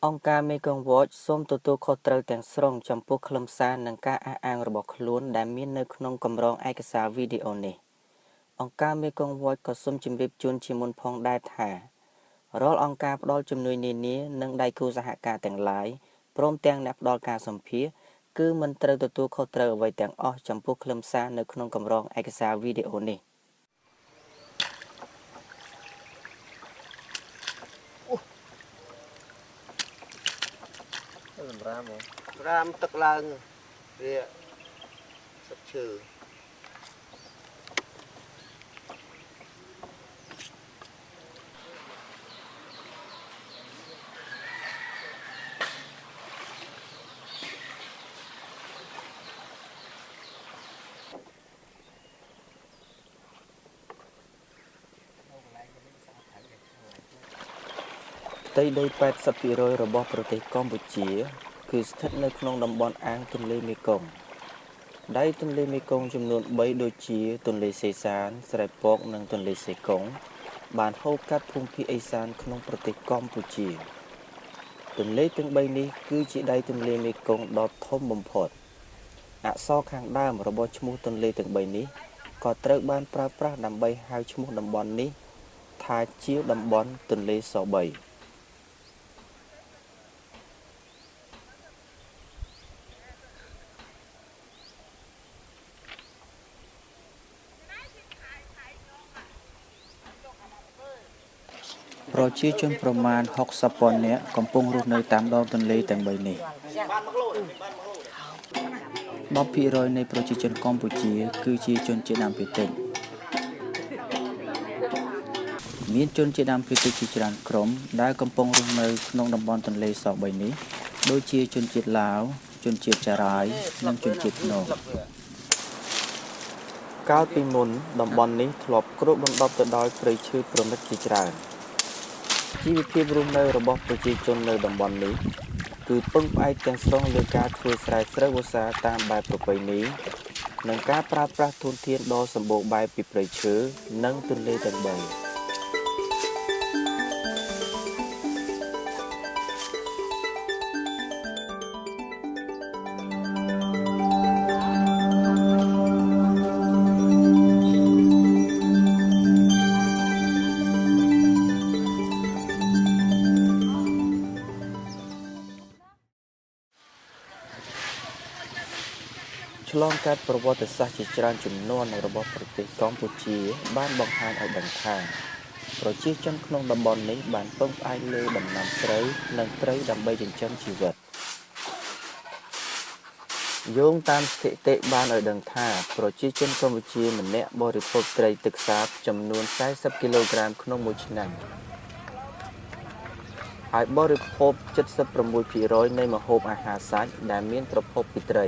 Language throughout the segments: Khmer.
អង្គការ Mekong Watch សូមទទួលខុសត្រូវទាំងស្រុងចំពោះខ្លឹមសារនិងការអះអាងរបស់ខ្លួនដែលមាននៅក្នុងកម្រងឯកសារវីដេអូនេះអង្គការ Mekong Watch ក៏សូមជម្រាបជូនជាមុនផងដែរថារាល់អង្គការផ្ដល់ជំនួយនានានិងដៃគូសហការទាំងឡាយព្រមទាំងអ្នកផ្ដល់ការសម្ភាសន៍គឺមិនត្រូវទទួលខុសត្រូវអ្វីទាំងអស់ចំពោះខ្លឹមសារនៅក្នុងកម្រងឯកសារវីដេអូនេះរាមទឹកឡើងវាសុខឈើផ្ទៃដី 80% របស់ប្រទេសកម្ពុជាគឺស្ថិតនៅក្នុងតំបន់អាងទន្លេមេគង្គដៃទន្លេមេគង្គចំនួន3ដូចជាទន្លេសេសានស្រែពកនិងទន្លេសេកុងបានហូរកាត់ភូមិភាគឦសានក្នុងប្រទេសកម្ពុជាទន្លេទាំង3នេះគឺជាដៃទន្លេមេគង្គដ៏ធំបំផុតអក្សរខាងដើមរបស់ឈ្មោះទន្លេទាំង3នេះក៏ត្រូវបានប្រើប្រាស់ដើម្បីហៅឈ្មោះតំបន់នេះថាជាតំបន់ទន្លេស3ប្រជាជនប្រមាណ60,000 នាក់កំពុងរស់នៅតាមដងទន្លេទាំង3នេះ10% នៃប្រជាជនកម្ពុជាគឺជាជនជាតិដើមភាគតិចមានជនជាតិដើមភាគតិចជាច្រើនក្រុមដែលកំពុងរស់នៅក្នុងតំបន់ទន្លេស3នេះដូចជាជនជាតិឡាវជនជាតិចារាយនិងជនជាតិព្នងកាលពីមុនតំបន់នេះធ្លាប់គ្របដណ្ដប់ទៅដោយព្រៃឈើប្រណិតជាច្រើនជីវភាពរស់នៅរបស់ប្រជាជននៅតំបន់នេះគឺពឹងផ្អែកទាំងស្រុងលើការធ្វើស្រែស្រូវវស្សាតាមបែបប្រពៃណីនិងការប្រើប្រាស់ធនធានដ៏សម្បូរបែបពីព្រៃឈើនិងទន្លេទាំង3ឆ្លងកាត់ប្រវត្តិសាស្ត្រជាច្រើនជំនាន់របស់ប្រទេសកម្ពុជាបានបង្ហាញឲ្យដឹងថាប្រជាជនក្នុងតំបន់នេះបានពឹងផ្អែកលើដំណាំស្រូវនិងត្រីដើម្បីចិញ្ចឹមជីវិតយោងតាមស្ថិតិបានឲ្យដឹងថាប្រជាជនកម្ពុជាម្នាក់បរិភោគត្រីទឹកសាបចំនួន40គីឡូក្រាមក្នុងមួយឆ្នាំហើយបរិភោគ 76% នៃម្ហូបអាហារសាច់ដែលមានប្រភពពីត្រី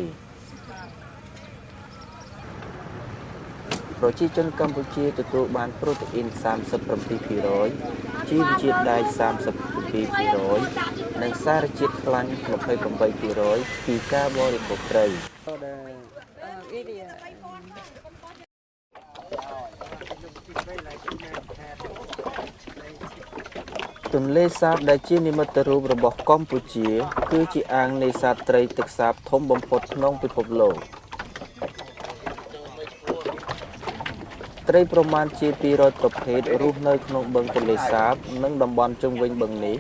ប្រជាជនកម្ពុជាទទួលបានប្រូតេអ៊ីន 37% ជីវជាតិដែក 32% និងសារជាតិខ្លាញ់ 28% ពីការបរិភោគត្រីទន្លេសាបដែលជានិមិត្តរូបរបស់កម្ពុជាគឺជាអាងនេសាទត្រីទឹកសាបធំបំផុតក្នុងពិភពលោកត្រីប្រមាណជា200ប្រភេទរស់នៅក្នុងបឹងទន្លេសាបនិងតំបន់ជុំវិញបឹងនេះ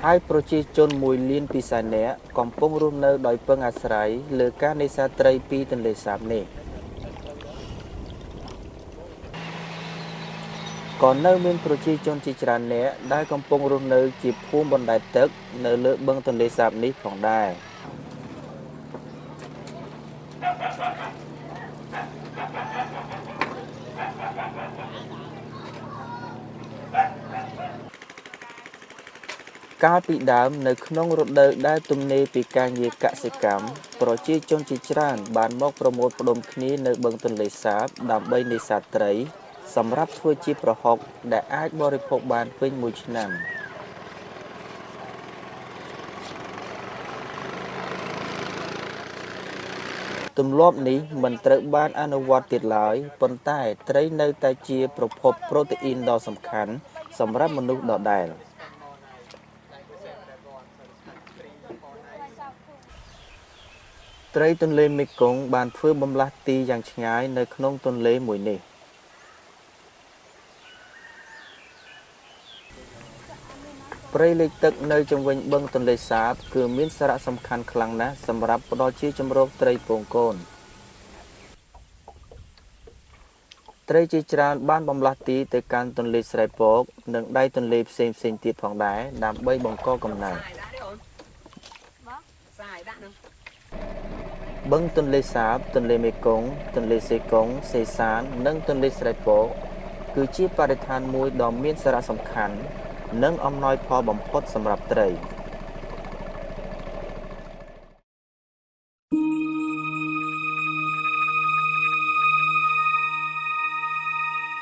ហើយប្រជាជន1លាន2សែននាក់កំពុងរស់នៅដោយពឹងអាស្រ័យលើការនេសាទត្រីពីទន្លេសាបនេះក៏នៅមានប្រជាជនជាច្រើននាក់ដែលកំពុងរស់នៅជាភូមិបណ្ដែតទឹកនៅលើបឹងទន្លេសាបនេះផងដែរកាលពីដើមនៅក្នុងរដូវដែលទំនេរពីការងារកសិកម្មប្រជាជនជាច្រើនបានមកប្រមូលផ្ដុំគ្នានៅបឹងទន្លេសាបដើម្បីនេសាទត្រីសម្រាប់ធ្វើជាប្រហុកដែលអាចបរិភោគបានពេញមួយឆ្នាំទម្លាប់នេះមិនត្រូវបានអនុវត្តទៀតឡើយប៉ុន្តែត្រីនៅតែជាប្រភពប្រូតេអ៊ីនដ៏សំខាន់សម្រាប់មនុស្សដដែល ត្រីទន្លេមេគង្គបានធ្វើបំលាស់ទីយ៉ាងឆ្ងាយនៅក្នុងទន្លេមួយនេះព្រៃលិចទឹកនៅជុំវិញបឹងទន្លេសាបគឺមានសារៈសំខាន់ខ្លាំងណាស់សម្រាប់ផ្ដល់ជាជម្រកត្រីពងកូនត្រីជាច្រើនបានបំលាស់ទីទៅកាន់ទន្លេស្រែពកនិងដៃទន្លេផ្សេងៗទៀតផងដែរដើម្បីបង្កកំណើតបឹងទន្លេសាបទន្លេមេគង្គទន្លេសេកុងសេសាននិងទន្លេស្រែពកគឺជាបរិស្ថានមួយដ៏មានសារៈសំខាន់និងអំណោយផលបំផុតសម្រាប់ត្រី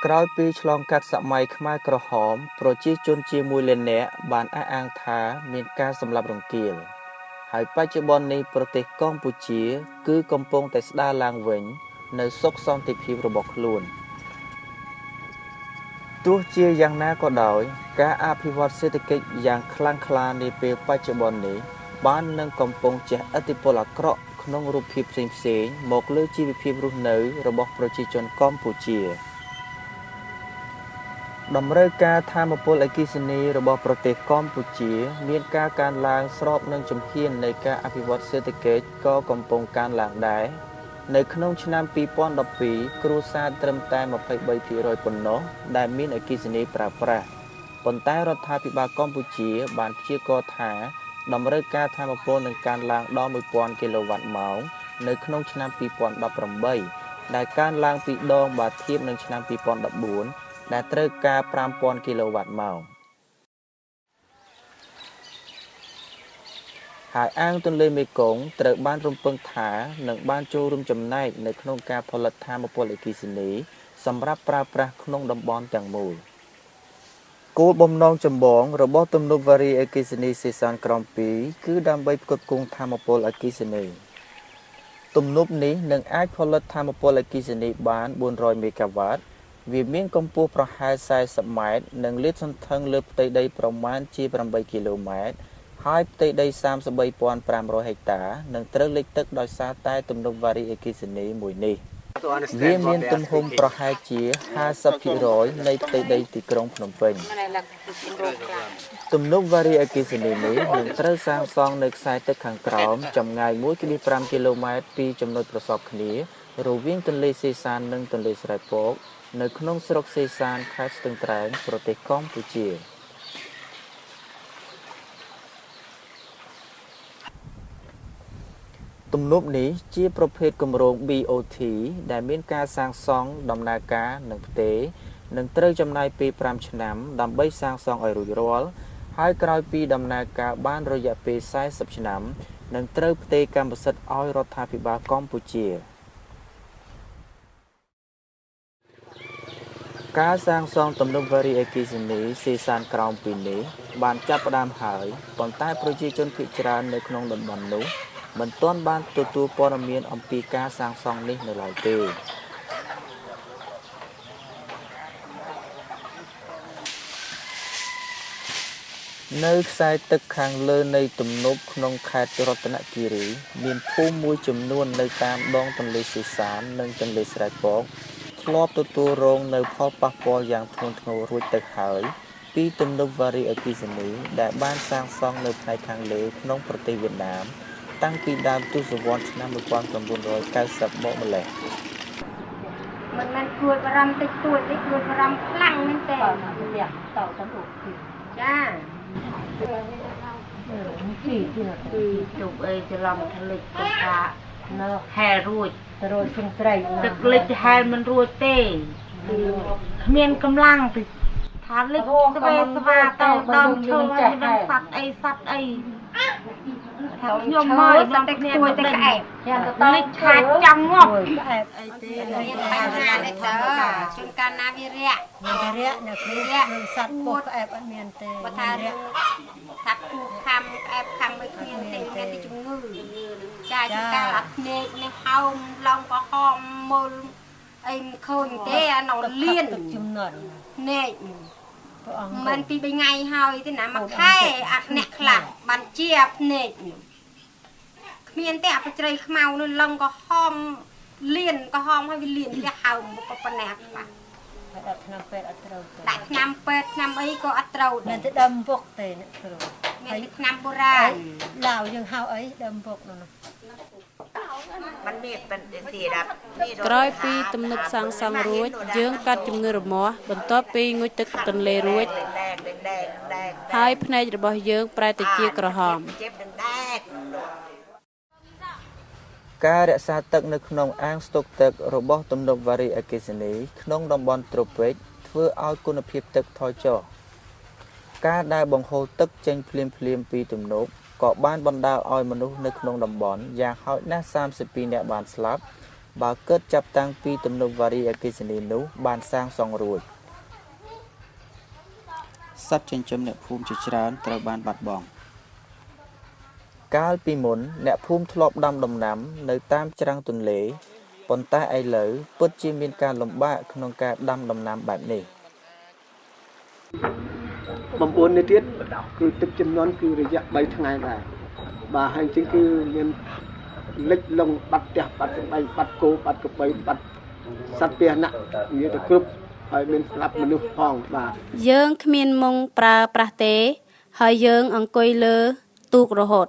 ក្រោយពីឆ្លងកាត់សម័យខ្មែរក្រហមប្រជាជនជាមួយលាននាក់បានអះអាងថាមានការសម្លាប់រង្គាលហើយបច្ចុប្បន្ននេះប្រទេសកម្ពុជាគឺកំពុងតែស្ដារឡើងវិញនៅសុខសន្តិភាពរបស់ខ្លួនទោះជាយ៉ាងណាក៏ដោយការអភិវឌ្ឍសេដ្ឋកិច្ចយ៉ាងខ្លាំងក្លានាពេលបច្ចុប្បន្ននេះបាននឹងកំពុងជះឥទ្ធិពលអាក្រក់ក្នុងរូបភាពផ្សេងៗមកលើជីវភាពរស់នៅរបស់ប្រជាជនកម្ពុជាតម្រូវការថាមពលអគ្គិសនីរបស់ប្រទេសកម្ពុជាមានការកើនឡើងស្របនឹងជំហាននៃការអភិវឌ្ឍសេដ្ឋកិច្ចក៏កំពុងកើនឡើងដែរនៅក្នុងឆ្នាំ2012គ្រួសារត្រឹមតែ23%ប៉ុណ្ណោះដែលមានអគ្គិសនីប្រើប្រាស់ប៉ុន្តែរដ្ឋាភិបាលកម្ពុជាបានព្យាករណ៍ថាតម្រូវការថាមពលនឹងកើនឡើងដល់1000គីឡូវ៉ាត់ម៉ោងនៅក្នុងឆ្នាំ2018ដែលកើនឡើងពីរដងបើធៀបនឹងឆ្នាំ2014ដែលត្រូវការ5000គីឡូវ៉ាត់ម៉ោងហើយអាងទន្លេមេគង្គត្រូវបានរំពឹងថានឹងបានចូលរួមចំណែកនៅក្នុងការផលិតថាមពលអគ្គិសនីសម្រាប់ប្រើប្រាស់ក្នុងតំបន់ទាំងមូលគោលបំណងចម្បងរបស់ទំនប់វារីអគ្គិសនីសេសានក្រោម2គឺដើម្បីផ្គត់ផ្គង់ថាមពលអគ្គិសនីទំនប់នេះនឹងអាចផលិតថាមពលអគ្គិសនីបាន400មេហ្គាវ៉ាតវាមានកម្ពស់ប្រហែល40ម៉ែត្រនិងលាតសន្ធឹងលើផ្ទៃដីប្រមាណជា8គីឡូម៉ែត្រហើយផ្ទៃដី33,500ហិកតានឹងត្រូវលិចទឹកដោយសារតែទំនប់វារីអគ្គិសនីមួយនេះវាមានទំហំប្រហែលជា 50% នៃផ្ទៃដីទីក្រុងភ្នំពេញទំនប់វារីអគ្គិសនីនេះនឹងត្រូវសាងសង់នៅខ្សែទឹកខាងក្រោមចម្ងាយ 1.5 គីឡូម៉ែត្រពីចំណុចប្រសពគ្នារវាងទន្លេសេសាននិងទន្លេស្រែពកនៅក្នុងស្រុកសេសានខេត្តស្ទឹងត្រែងប្រទេសកម្ពុជាទំនប់នេះជាប្រភេទគម្រោង BOT ដែលមានការសាងសង់ដំណើរការនឹងផ្ទេរនឹងត្រូវចំណាយពេល5ឆ្នាំដើម្បីសាងសង់ឲ្យរួចរាល់ហើយក្រោយពីដំណើរការបានរយៈពេល40ឆ្នាំនឹងត្រូវផ្ទេរកម្មសិទ្ធិឲ្យរដ្ឋាភិបាលកម្ពុជាការសាងសង់ទំនប់វារីអគ្គិសនីសេសានក្រោម2នេះបានចាប់ផ្ដើមហើយប៉ុន្តែប្រជាជនភាគច្រើននៅក្នុងតំបន់នោះមិនទាន់បានទទួលព័ត៌មានអំពីការសាងសង់នេះនៅឡើយទេនៅខ្សែទឹកខាងលើនៃទំនប់ក្នុងខេត្តរតនគិរីមានភូមិមួយចំនួននៅតាមដងទន្លេសេសាននិងទន្លេស្រែពកធ្លាប់ទទួលរងនៅផលប៉ះពាល់យ៉ាងធ្ងន់ធ្ងររួចទៅហើយពីទំនប់វារីអគ្គិសនីដែលបានសាងសង់នៅផ្នែកខាងលើក្នុងប្រទេសវៀតណាមតាំងពីដើមទសវត្សរ៍ឆ្នាំ1990មកម្លេះមិនមែនគួរបារម្ភតិចតួចទេគួរបារម្ភខ្លាំងមែនទេតទៅទៅចាពីជប់អីច្រឡំថ្លិចទៅថានៅហែលរួចទៅរួចសឹងត្រីទឹកលិចហែលមិនរួចទេគ្មានកម្លាំងទៅថាលិចស្វេស្វាទៅដើមឈើឲ្យដឹងសត្វអីថាខ្ញុំមកដល់គ្នាទៅក្អែបលិចខាតចង់ងាប់ក្អែបអីទេមានបញ្ហាទេតើជួនកាលណាវារាក់នៅគ្នានឹងសត្វពោះក្អែបអត់មានទេបើថាថាគូខំក្អែបខំមិនគ្មានទេមានតែជំងឺចាជួនកាលអាភ្នែកនេះហោមឡងក៏ហមមើលអីមិនឃើញទេអានោះលៀនចំណត់ភ្នែកមិនពី3ថ្ងៃហើយទេណាមួយខែអាអ្នកខ្លះបានជាភ្នែក เมียนแต่ไปเจอขมาวนั่นลงก็ห้อมเลียนก็ห้อมให้เลียนที่เฮาก็ปนแนกป่ะดักน้ำเป็ดน้ำไอ้ก็อัตราเนี่ยจะดำพวกเตะเนี่ยเนี่ยน้ำโบราณลาวยังเฮาไอ้ดำพวกนั่นมันมีเป็นสีดำក្រោយពីទំនប់សាងសង់រួចយើងកាត់ជំងឺរមាស់បន្ទាប់ពីងូតទឹកទន្លេរួចហើយភ្នែករបស់យើងប្រែទៅជាក្រហមការរក្សាទឹកនៅក្នុងអាងស្តុកទឹករបស់ទំនប់វារីអគ្គិសនីក្នុងតំបន់ត្រូពិកធ្វើឲ្យគុណភាពទឹកថយចុះការដែលបង្ហូរទឹកចេញភ្លាមៗពីទំនប់ក៏បានបណ្ដាលឲ្យមនុស្សនៅក្នុងតំបន់យ៉ាងហោចណាស់32នាក់បានស្លាប់បើគិតចាប់តាំងពីទំនប់វារីអគ្គិសនីនោះបានសាងសង់រួចសត្វចិញ្ចឹមអ្នកភូមិជាច្រើនត្រូវបានបាត់បង់កាលពីមុនអ្នកភូមិធ្លាប់ដាំដំណាំនៅតាមច្រាំងទន្លេប៉ុន្តែឥឡូវពិតជាមានការលំបាកក្នុងការដាំដំណាំបែបនេះបំពួននេះទៀតគឺទឹកចំនួនគឺរយៈ3ថ្ងៃដែរបាទហើយជាងគឺមានលិចលងបាត់ផ្ទះបាត់ស្បែកបាត់គោបាត់ក្របីបាត់សត្វពាហនៈនិយាយទៅគ្រប់ហើយមានស្លាប់មនុស្សផងបាទយើងគ្មានមុងប្រើប្រាស់ទេហើយយើងអង្គុយលើទូករហូត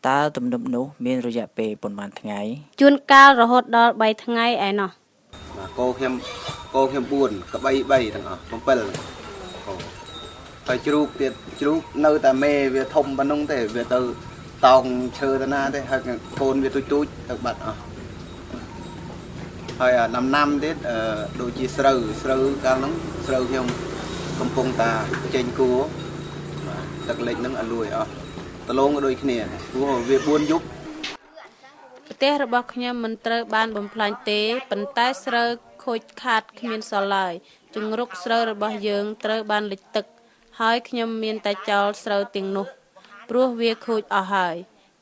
តើទំនប់នោះមានរយៈពេលប៉ុន្មានថ្ងៃជួនកាលរហូតដល់3ថ្ងៃឯណោះបាទគោខ្ញុំ4ក្បី3ទាំងអស់7ហើយជ្រូកទៀតជ្រូកនៅតែមេវាធំប៉ុណ្ណឹងទេវាទៅតោងឈើទៅណាទេហើយកូនវាទូចទៅបាត់អស់ហើយដំណាំទៀតដូចជាស្រូវកាលហ្នឹងស្រូវខ្ញុំកំពុងតាចេញគួរទឹកលិចហ្នឹងឲ្យលួយអស់ដលងក៏ដូចគ្នាព្រោះវា4យប់ប្រទេសរបស់ខ្ញុំមិនត្រូវបានបំផ្លាញទេប៉ុន្តែស្រូវខូចខាតគ្មានសល់ឡើយជំរុកស្រូវរបស់យើងត្រូវបានលិចទឹកហើយខ្ញុំមានតែចោលស្រូវទាំងនោះព្រោះវាខូចអស់ហើយ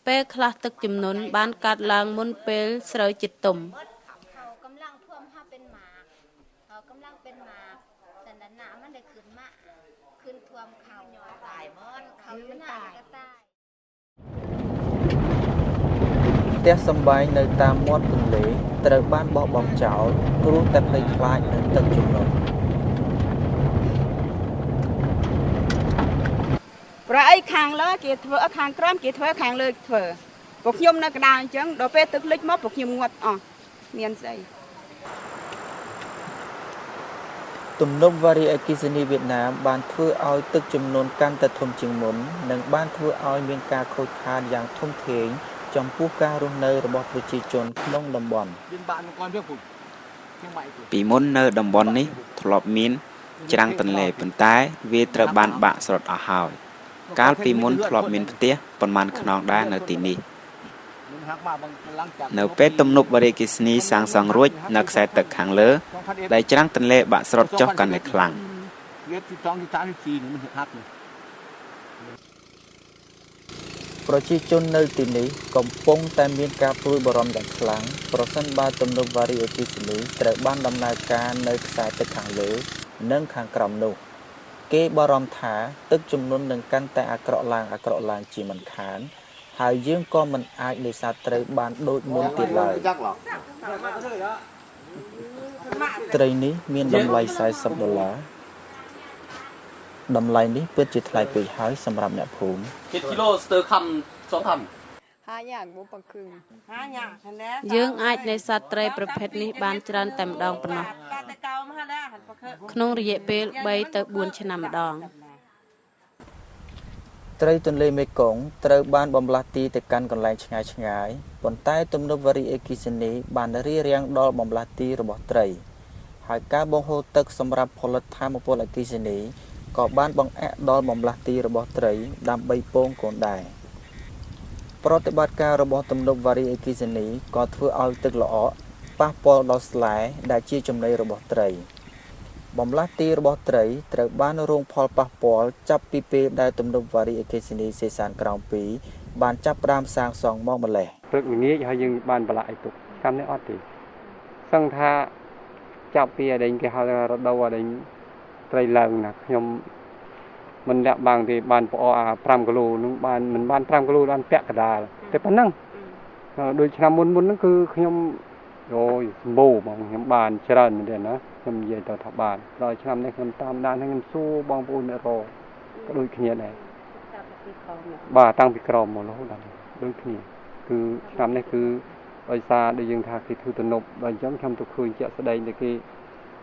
ពេលខ្លះទឹកជំនន់បានកាត់ឡើងមុនពេលស្រូវជិតទុំកម្លាំងท่วมถ้าเป็นหมาកម្លាំងเป็นหมาสันดานะมันได้ขึ้นมาขึ้นท่วมเขาตายหมดเขามันตายก็ตายផ្ទះសម្បែងនៅតាមមាត់ទន្លេត្រូវបានបោះបង់ចោលព្រោះតែភ័យខ្លាចនឹងទឹកជំនន់ប្រអីខាងលើគេធ្វើខាងក្រោមគេធ្វើខាងលើធ្វើពួកខ្ញុំនៅកណ្ដាលអញ្ចឹងដល់ពេលទឹកលិចមកពួកខ្ញុំងាត់អស់មានស្អីទំនប់វារីអគ្គិសនីវៀតណាមបានធ្វើឲ្យទឹកជំនន់កាន់តែធំជាងមុននិងបានធ្វើឲ្យមានការខូចខាតយ៉ាងធំធេងចំពោះការរស់នៅរបស់ប្រជាជនក្នុងតំបន់ពីមុននៅតំបន់នេះធ្លាប់មានច្រាំងទន្លេប៉ុន្តែវាត្រូវបានបាក់ស្រុតអស់ហើយកាលពីមុនធ្លាប់មានផ្ទះប៉ុន្មានខ្នងដែរនៅទីនេះនៅពេលទំនប់វារីអគ្គិសនីសាងសង់រួចនៅខ្សែទឹកខាងលើដែលច្រាំងទន្លេបាក់ស្រុតចុះកាន់តែខ្លាំងប្រជាជននៅទីនេះកំពុងតែមានការព្រួយបារម្ភយ៉ាងខ្លាំងប្រសិនបើទំនប់វារីអគ្គិសនីត្រូវបានដំណើរការនៅខ្សែទឹកខាងលើនិងខាងក្រោមនោះគេបារម្ភថាទឹកជំនន់នឹងកាន់តែអាក្រក់ឡើងជាមិនខានហើយយើងក៏មិនអាចនេសាទត្រីបានដូចមុនទៀតឡើយត្រីនេះមានតម្លៃ$40តម្លៃនេះពិតជាថ្លៃពេកហើយសម្រាប់អ្នកភូមិ7គីឡូស្ទើរខំ2ខំយើងអាចនេសាទត្រីប្រភេទនេះបានច្រើនតែម្ដងប៉ុណ្ណោះក្នុងរយៈពេល3ទៅ4ឆ្នាំម្ដងត្រីទន្លេមេគង្គត្រូវបានបំលាស់ទីទៅកាន់កន្លែងឆ្ងាយប៉ុន្តែទំនប់វារីអគ្គិសនីបានរារាំងដល់បំលាស់ទីរបស់ត្រីហើយការបង្ហូរទឹកសម្រាប់ផលិតថាមពលអគ្គិសនីក៏បានបង្អាក់ដល់បំលាស់ទីរបស់ត្រីដើម្បីពងកូនដែរប្រតិបត្តិការរបស់ទំនប់វារីអគ្គិសនីក៏ធ្វើឲ្យទឹកល្អក់ប៉ះពាល់ដល់ស្លែដែលជាចំណីរបស់ត្រីបំលាស់ទីរបស់ត្រីត្រូវបានរងផលប៉ះពាល់ចាប់ពីពេលដែលទំនប់វារីអគ្គិសនីសេសានក្រោម2បានចាប់ផ្ដើមសាងសង់មកម្លេះព្រឹកល្ងាចហើយយើងបានបន្លាក់ឲ្យទុកកម្មនេះអត់ទេសឹងថាចាប់ពីអីគេហៅថារដូវអីត្រីឡើងណាខ្ញុំមិនលាក់បាំងទេបានផ្អ5គីឡូនឹងបានមិនបាន5គីឡូបានពាក់កដាលតែប៉ុណ្ណឹង โดยឆ្នាំមុនហ្នឹងគឺខ្ញុំអូយសម្បូរបងខ្ញុំបានច្រើនមែនទេណាខ្ញុំនិយាយទៅថាបានដល់ឆ្នាំនេះខ្ញុំតាមដានហើយខ្ញុំសួរបងប្អូនអ្នករកក៏ដូចគ្នាដែរបាទតាំងពីក្រមមករហូតដល់ដូចគ្នាគឺឆ្នាំនេះគឺដោយសារដែលយើងថាគេធ្វើទំនប់ដល់អញ្ចឹងខ្ញុំទៅឃើញជាក់ស្ដែងតែគេ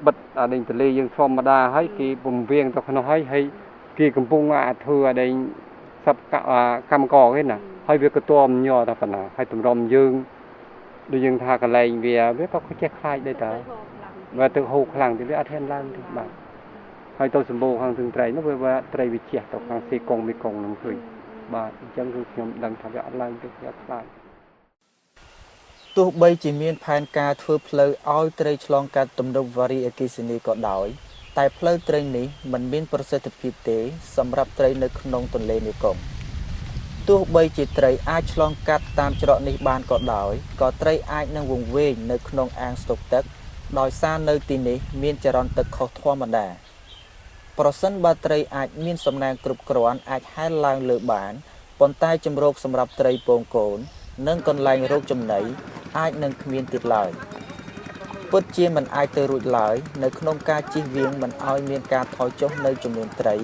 បិទអាដេញទលេយើងធម្មតាហើយគេពំវៀងទៅក្នុងហើយគេកំពុងធ្វើអាដេញសັບកម្មករគេណាហើយវាក៏តមញ័រតែប៉ុណ្ណាហើយទម្រាំយើងដូចយើងថាកន្លែងវាក៏ចេះខ្លាចដែរតើវាទឹកហូរខ្លាំងទៅវាអត់ហ៊ានឡើងទេបាទហើយទៅសម្បូរខាងទិញត្រីនោះវាត្រីវាជះទៅខាងសេកុងមេកុងនឹងឃើញបាទអញ្ចឹងគឺខ្ញុំដឹងថាវាអត់ឡើងទេវាខ្លាចទោះបីជាមានផែនការធ្វើផ្លូវឲ្យត្រីឆ្លងកាត់ទំនប់វារីអគ្គិសនីក៏ដោយតែផ្លូវត្រីនេះមិនមានប្រសិទ្ធភាពទេសម្រាប់ត្រីនៅក្នុងទន្លេមេគង្គទោះបីជាត្រីអាចឆ្លងកាត់តាមច្រកនេះបានក៏ដោយក៏ត្រីអាចនឹងវង្វេងនៅក្នុងអាងស្តុកទឹកដោយសារនៅទីនេះមានចរន្តទឹកខុសធម្មតាប្រសិនបើត្រីអាចមានសំណាងគ្រប់គ្រាន់អាចហែលឡើងលើបានប៉ុន្តែជំរកសម្រាប់ត្រីពងកូននិងកន្លែងរកចំណីអាចនឹងគ្មានទៀតឡើយពិតជាមិនអាចទៅរួចឡើយនៅក្នុងការជិះវៀងមិនឲ្យមានការថយចុះនៅចំនួនត្រី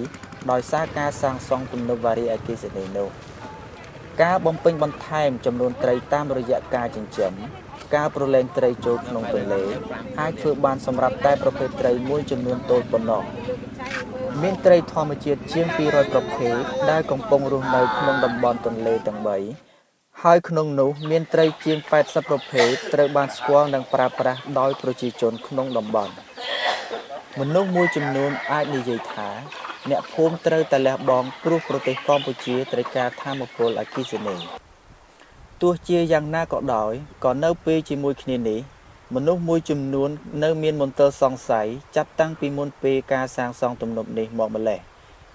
ដោយសារការសាងសង់ទំនប់វារីអគ្គិសនីនោះការបំពេញបន្ថែមចំនួនត្រីតាមរយៈការចិញ្ចឹមការប្រឡែងត្រីចូលក្នុងទន្លេអាចធ្វើបានសម្រាប់តែប្រភេទត្រីមួយចំនួនតូចប៉ុណ្ណោះមានត្រីធម្មជាតិជាង200ប្រភេទដែលកំពុងរស់នៅក្នុងតំបន់ទន្លេទាំង3ហើយក្នុងនោះមានត្រីជាង80ប្រភេទត្រូវបានស្គាល់និងប្រើប្រាស់ដោយប្រជាជនក្នុងតំបន់មនុស្សមួយចំនួនអាចនិយាយថាអ្នកភូមិត្រូវតែលះបង់ព្រោះប្រទេសកម្ពុជាត្រូវការថាមពលអគ្គិសនីទោះជាយ៉ាងណាក៏ដោយក៏នៅពេលជាមួយគ្នានេះមនុស្សមួយចំនួននៅមានមន្ទិលសង្ស័យចាប់តាំងពីមុនពេលការសាងសង់ទំនប់នេះមកម្លេះ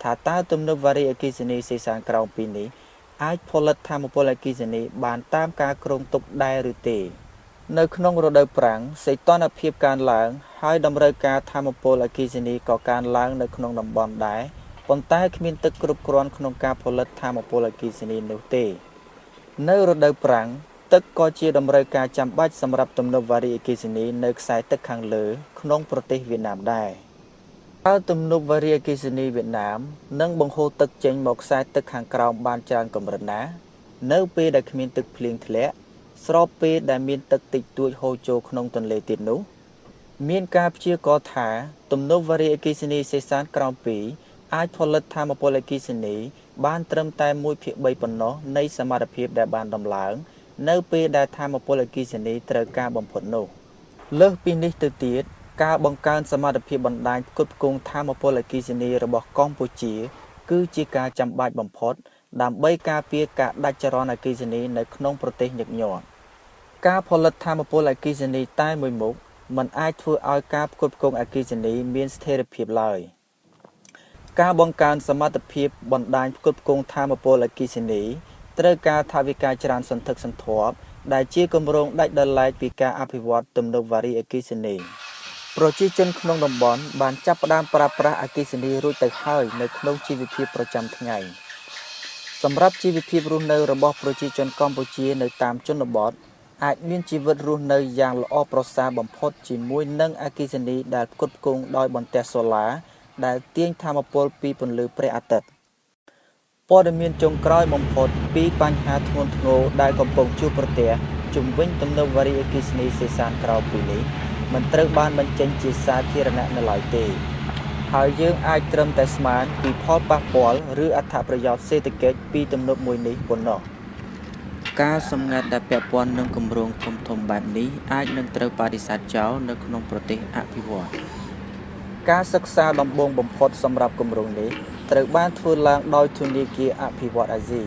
ថាតើទំនប់វារីអគ្គិសនីសេសានក្រោមពីនេះអាចផលិតថាមពលអគ្គិសនីបានតាមការគ្រោងទុកដែរឬទេនៅក្នុងរដូវប្រាំងសីតុណ្ហភាពកើនឡើងហើយតម្រូវការថាមពលអគ្គិសនីក៏កើនឡើងនៅក្នុងតំបន់ដែរប៉ុន្តែគ្មានទឹកគ្រប់គ្រាន់ក្នុងការផលិតថាមពលអគ្គិសនីនោះទេនៅរដូវប្រាំងទឹកក៏ជាតម្រូវការចាំបាច់សម្រាប់ទំនប់វារីអគ្គិសនីនៅខ្សែទឹកខាងលើក្នុងប្រទេសវៀតណាមដែរហើយទំនប់វារីអគ្គិសនីវៀតណាមនឹងបង្ហូរទឹកចេញមកខ្សែទឹកខាងក្រោមបានច្រើនកម្រិតណានៅពេលដែលគ្មានទឹកភ្លៀងធ្លាក់ស្របពេលដែលមានទឹកតិចតួចហូរចូលក្នុងទន្លេទៀតនោះមានការព្យាករណ៍ថាទំនប់វារីអគ្គិសនីសេសានក្រោម2អាចផលិតថាមពលអគ្គិសនីបានត្រឹមតែ1/3ប៉ុណ្ណោះនៃសមត្ថភាពដែលបានដំឡើងនៅពេលដែលថាមពលអគ្គិសនីត្រូវការបំផុតនោះលើសពីនេះទៅទៀតការបង្កើនសមត្ថភាពបណ្ដាញផ្គត់ផ្គង់ថាមពលអគ្គិសនីរបស់កម្ពុជាគឺជាការចាំបាច់បំផុតដើម្បីការពារការដាច់ចរន្តអគ្គិសនីនៅក្នុងប្រទេសញឹកញាប់ការផលិតថាមពលអគ្គិសនីតែមួយមុខមិនអាចធ្វើឲ្យការផ្គត់ផ្គង់អគ្គិសនីមានស្ថិរភាពឡើយការបង្កើនសមត្ថភាពបណ្ដាញផ្គត់ផ្គង់ថាមពលអគ្គិសនីត្រូវការថវិកាច្រើនសន្ធឹកសន្ធាប់ដែលជាគម្រោងដាច់ដោយឡែកពីការអភិវឌ្ឍទំនប់វារីអគ្គិសនីប្រជាជនក្នុងតំបន់បានចាប់ផ្ដើមប្រើប្រាស់អគ្គិសនីរួចទៅហើយនៅក្នុងជីវភាពប្រចាំថ្ងៃសម្រាប់ជីវភាពរស់នៅរបស់ប្រជាជនកម្ពុជានៅតាមជនបទអាចមានជីវិតរស់នៅយ៉ាងល្អប្រសើរបំផុតជាមួយនឹងអគ្គិសនីដែលផ្គត់ផ្គង់ដោយបន្ទះសូឡាដែលទាញថាមពលពីពន្លឺព្រះអាទិត្យព័ត៌មានចុងក្រោយបំផុតពីបញ្ហាធ្ងន់ធ្ងរដែលកំពុងជួបប្រទះជំវិញទំនប់វារីអគ្គិសនីសេសានក្រោមពីនេះមិនត្រូវបានបញ្ចេញជាសាធារណៈនៅឡើយទេហើយយើងអាចត្រឹមតែស្មានពីផលប៉ះពាល់ឬអត្ថប្រយោជន៍សេដ្ឋកិច្ចពីទំនប់មួយនេះប៉ុណ្ណោះការសម្ងាត់ដែលពាក់ព័ន្ធនឹងគម្រោងធំៗបែបនេះអាចនឹងត្រូវបដិសេធចោលនៅក្នុងប្រទេសអភិវឌ្ឍន៍ការសិក្សាដំបូងបំផុតសម្រាប់គម្រោងនេះត្រូវបានធ្វើឡើងដោយធនាគារអភិវឌ្ឍន៍អាស៊ី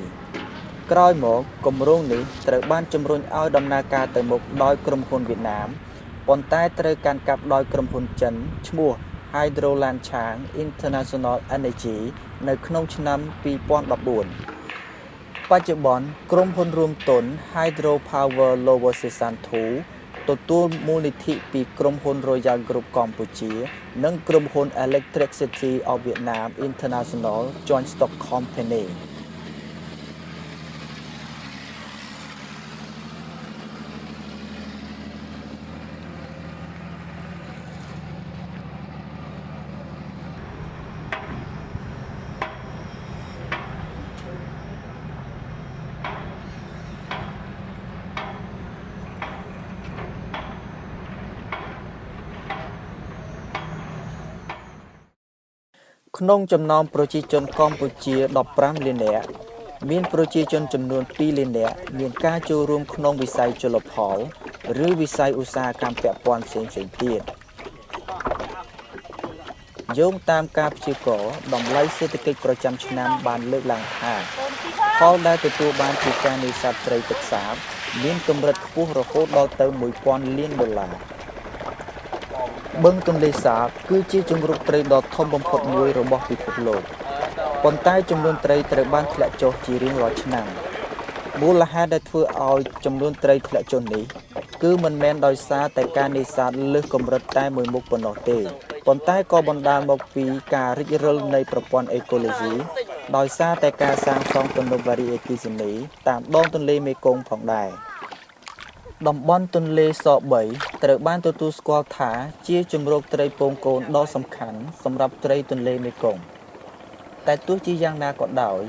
ក្រោយមកគម្រោងនេះត្រូវបានជំរុញឲ្យដំណើរការទៅមុខដោយក្រុមហ៊ុនវៀតណាមប៉ុន្តែត្រូវកាន់កាប់ដោយក្រុមហ៊ុនចិនឈ្មោះ Hydrolanchang International Energy នៅក្នុងឆ្នាំ2014បច្ចុប្បន្នក្រុមហ៊ុនរួមទុន Hydropower Lower Sesan 2ទទួលមូលនិធិពីក្រុមហ៊ុន Royal Group កម្ពុជានិងក្រុមហ៊ុន Electricity of Vietnam International Joint Stock Company ក្នុងចំណោមប្រជាជនកម្ពុជា15លាននាក់មានប្រជាជនចំនួន2លាននាក់មានការចូលរួមក្នុងវិស័យជលផលឬវិស័យឧស្សាហកម្មពាក់ព័ន្ធផ្សេងៗទៀតយោងតាមការព្យាករណ៍តម្លៃសេដ្ឋកិច្ចប្រចាំឆ្នាំបានលើកឡើងថាផលដែលទទួលបានពីការនេសាទត្រីទឹកសាបមានកម្រិតខ្ពស់រហូតដល់ទៅ$1000 លានបឹងទន្លេសាបគឺជាជង្រុកត្រីដ៏ធំបំផុតមួយរបស់ពិភពលោកប៉ុន្តែចំនួនត្រីត្រូវបានធ្លាក់ចុះជារៀងរាល់ឆ្នាំមូលហេតុដែលធ្វើឲ្យចំនួនត្រីធ្លាក់ចុះនេះគឺមិនមែនដោយសារតែការនេសាទលើសកម្រិតតែមួយមុខប៉ុណ្ណោះទេប៉ុន្តែក៏បណ្ដាលមកពីការរិចរិលនៃប្រព័ន្ធអេកូឡូស៊ីដោយសារតែការសាងសង់ទំនប់វារីអគ្គិសនីតាមដងទន្លេមេគង្គផងដែរតំបន់ទន្លេស3ត្រូវបានទទួលស្គាល់ថាជាជម្រកត្រីពងកូនដ៏សំខាន់សម្រាប់ត្រីទន្លេមេគង្គតែទោះជាយ៉ាងណាក៏ដោយ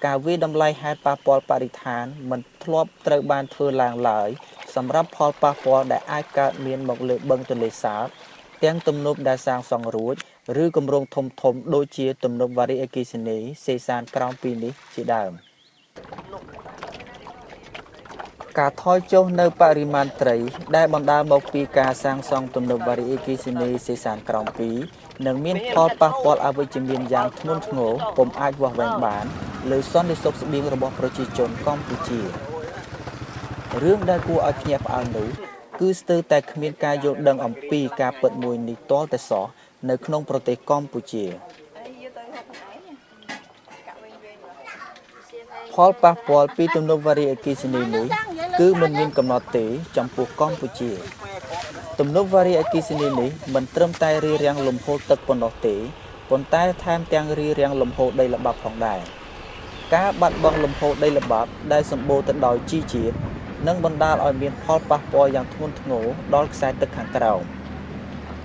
ការវាយតម្លៃហេតុប៉ះពាល់បរិស្ថានមិនធ្លាប់ត្រូវបានធ្វើឡើងឡើយសម្រាប់ផលប៉ះពាល់ដែលអាចកើតមានមកលើបឹងទន្លេសាបទាំងទំនប់ដែលសាងសង់រួចឬគម្រោងធំៗដូចជាទំនប់វារីអគ្គិសនីសេសានក្រោមពីនេះជាដើមការថយចុះនៅបរិមាណត្រីដែលបណ្ដាលមកពីការសាងសង់ទំនប់វារីអគ្គិសនីសេសានក្រោម2នឹងមានផលប៉ះពាល់អវិជ្ជមានយ៉ាងធ្ងន់ធ្ងរពុំអាចវាស់វែងបានលើសន្តិសុខស្បៀងរបស់ប្រជាជនកម្ពុជារឿងដែលគួរឲ្យភ្ញាក់ផ្អើលនោះគឺស្ទើរតែគ្មានការយល់ដឹងអំពីការពិតមួយនេះទាល់តែសោះនៅក្នុងប្រទេសកម្ពុជាផលប៉ះពាល់ពីទំនប់វារីអគ្គិសនីនេះគឺមិនមានកំណត់ទេចំពោះកម្ពុជាទំនប់វារីអគ្គិសនីនេះមិនត្រឹមតែរារាំងលំហូរទឹកប៉ុណ្ណោះទេប៉ុន្តែថែមទាំងរារាំងលំហូរដីល្បាប់ផងដែរការបាត់បង់លំហូរដីល្បាប់ដែលសម្បូរទៅដោយជីជាតិនឹងបណ្ដាលឲ្យមានផលប៉ះពាល់យ៉ាងធ្ងន់ធ្ងរដល់ខ្សែទឹកខាងក្រោម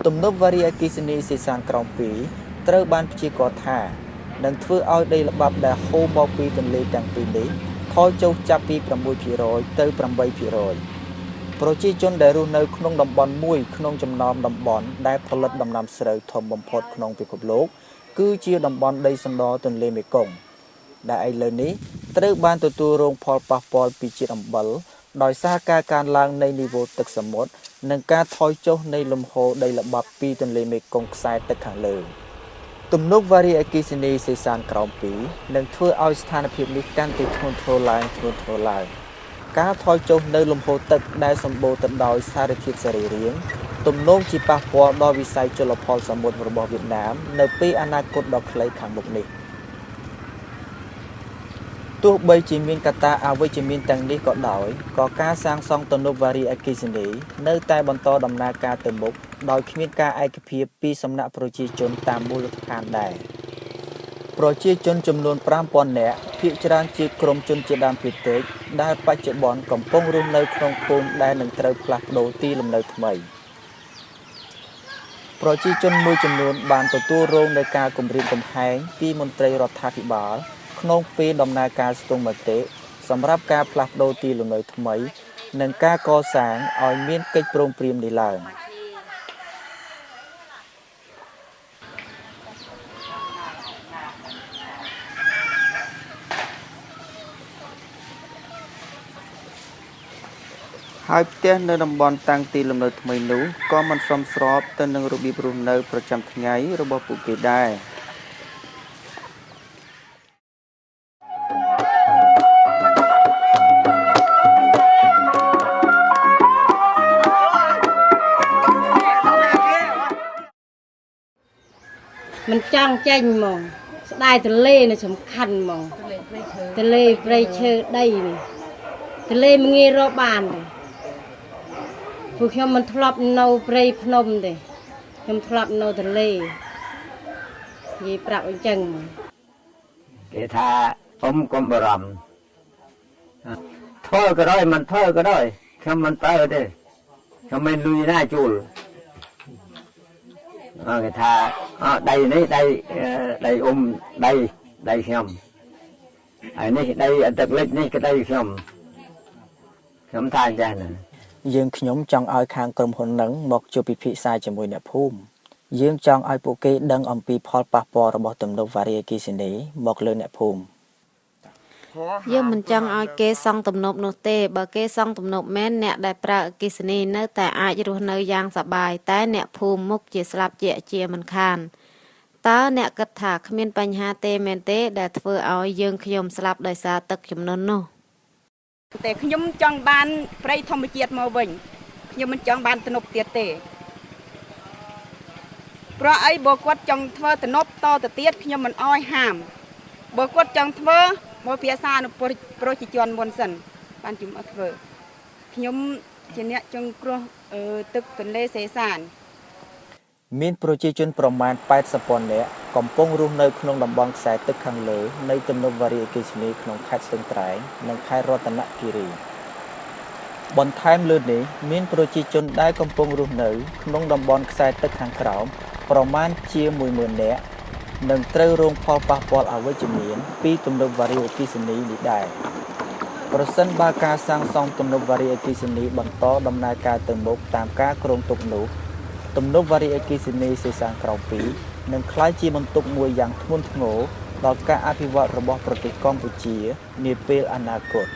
ទំនប់វារីអគ្គិសនីសេសានក្រោម2ត្រូវបានព្យាករណ៍ថានឹងធ្វើឲ្យដីល្បាប់ដែលហូរមកពីទន្លេទាំងពីរនេះថយចុះចាប់ពី 6% ទៅ 8%ប្រជាជនដែលរស់នៅក្នុងតំបន់មួយក្នុងចំណោមតំបន់ដែលផលិតដំណាំស្រូវធំបំផុតក្នុងពិភពលោកគឺជាតំបន់ដីសណ្ដទន្លេមេគង្គដែលឥឡូវនេះត្រូវបានទទួលរងផលប៉ះពាល់ពីជាតិអំបិលដោយសារការកើនឡើងនៃនីវ៉ូទឹកសមុទ្រនិងការថយចុះនៃលំហូរដីល្បាប់ពីទន្លេមេគង្គខ្សែទឹកខាងលើទំនប់វារីអគ្គិសនីសេសានក្រោម2នឹងធ្វើឲ្យស្ថានភាពនេះកាន់តែធ្ងន់ធ្ងរឡើងការថយចុះនៅលំហូរទឹកដែលសម្បូរទៅដោយសារធាតុសរីរាង្គទំនងជាប៉ះពាល់ដល់វិស័យជលផលសមុទ្ររបស់វៀតណាមនៅពេលអនាគតដ៏ខ្លីខាងមុខនេះទោះបីជាមានកត្តាអវិជ្ជមានទាំងនេះក៏ដោយក៏ការសាងសង់ទំនប់វារីអគ្គិសនីនៅតែបន្តដំណើរការទៅមុខដោយគ្មានការឯកភាពពីសំណាក់ប្រជាជនតាមមូលដ្ឋានដែរប្រជាជនចំនួន 5000 នាក់ភាគច្រើនជាក្រុមជនជាតិដើមភាគតិចដែលបច្ចុប្បន្នកំពុងរស់នៅក្នុងភូមិដែលនឹងត្រូវផ្លាស់ប្ដូរទីលំនៅថ្មីប្រជាជនមួយចំនួនបានទទួលរងនឹងការគំរាមកំហែងពីមន្ត្រីរដ្ឋាភិបាលក្នុងពេលដំណើរការស្ទង់មតិសម្រាប់ការផ្លាស់ប្ដូរទីលំនៅថ្មីនិងការកសាងឲ្យមានកិច្ចព្រមព្រៀងនេះឡើងហើយផ្ទះនៅតំបន់តាំងទីលំនៅថ្មីនោះក៏មិនសមស្របទៅនឹងរបៀបរស់នៅប្រចាំថ្ងៃរបស់ពួកគេដែរមិនចង់ចេញហ្មងស្ដាយទន្លេនេះសំខាន់ហ្មងទន្លេព្រៃឈើដីនេះទន្លេមិនងាយរកបានទេពួកខ្ញុំមិនធ្លាប់នៅព្រៃភ្នំទេខ្ញុំធ្លាប់នៅទន្លេនិយាយប្រាប់អញ្ចឹងគេថាអ៊ំកុំបារម្ភធ្វើក៏ដោយមិនធ្វើក៏ដោយខ្ញុំមិនទៅទេខ្ញុំមិនលុយណាជួលគេថាដៃនេះដៃអ៊ំដៃខ្ញុំហើយនេះដៃអទឹកលិចនេះក៏ដៃខ្ញុំថាអញ្ចឹងយើងខ្ញុំចង់ឲ្យខាងក្រុមហ៊ុននឹងមកជួបពិភាក្សាជាមួយអ្នកភូមិ យើងចង់ឲ្យពួកគេដឹងអំពីផលប៉ះពាល់របស់ទំនប់វារីអគ្គិសនីមកលើអ្នកភូមិ យើងមិនចង់ឲ្យគេសង់ទំនប់នោះទេបើគេសង់ទំនប់មែនអ្នកដែលប្រើអគ្គិសនីនៅតែអាចរស់នៅយ៉ាងសប្បាយតែអ្នកភូមិមុខជាស្លាប់ជាមិនខានតើអ្នកគិតថាគ្មានបញ្ហាទេមែនទេដែលធ្វើឲ្យយើងខ្ញុំស្លាប់ដោយសារទឹកជំនន់នោះតែខ្ញុំចង់បានព្រៃធម្មជាតិមកវិញខ្ញុំមិនចង់បានទំនប់ទៀតទេព្រោះអីបើគាត់ចង់ធ្វើទំនប់តទៅទៀតខ្ញុំមិនអោយហាមបើគាត់ចង់ធ្វើមកភាសាអនុប្រជាជនមុនសិនបានជំអត់ធ្វើខ្ញុំជាអ្នកចង់គ្រោះទឹកទន្លេសេសាន មានប្រជាជនប្រមាណ 80,000 នាក់កំពុងរស់នៅក្នុងតំបន់ខ្សែទឹកខាងលើនៃទំនប់វារីអគ្គិសនីក្នុងខេត្តស្ទឹងត្រែងនិងខេត្តរតនគិរីបន្ថែមលើនេះមានប្រជាជនដែលកំពុងរស់នៅក្នុងតំបន់ខ្សែទឹកខាងក្រោមប្រមាណជា 10,000 នាក់នឹងត្រូវរងផលប៉ះពាល់អវិជ្ជមានពីទំនប់វារីអគ្គិសនីនេះដែរប្រសិនបើការសាងសង់ទំនប់វារីអគ្គិសនីបន្តដំណើរការទៅមុខតាមការគ្រោងទុកនោះទំនប់វារីអគ្គិសនីសេសានក្រោម2នឹងក្លាយជាបន្ទុកមួយយ៉ាងធ្ងន់ធ្ងរដល់ការអភិវឌ្ឍរបស់ប្រទេសកម្ពុជានាពេលអនាគត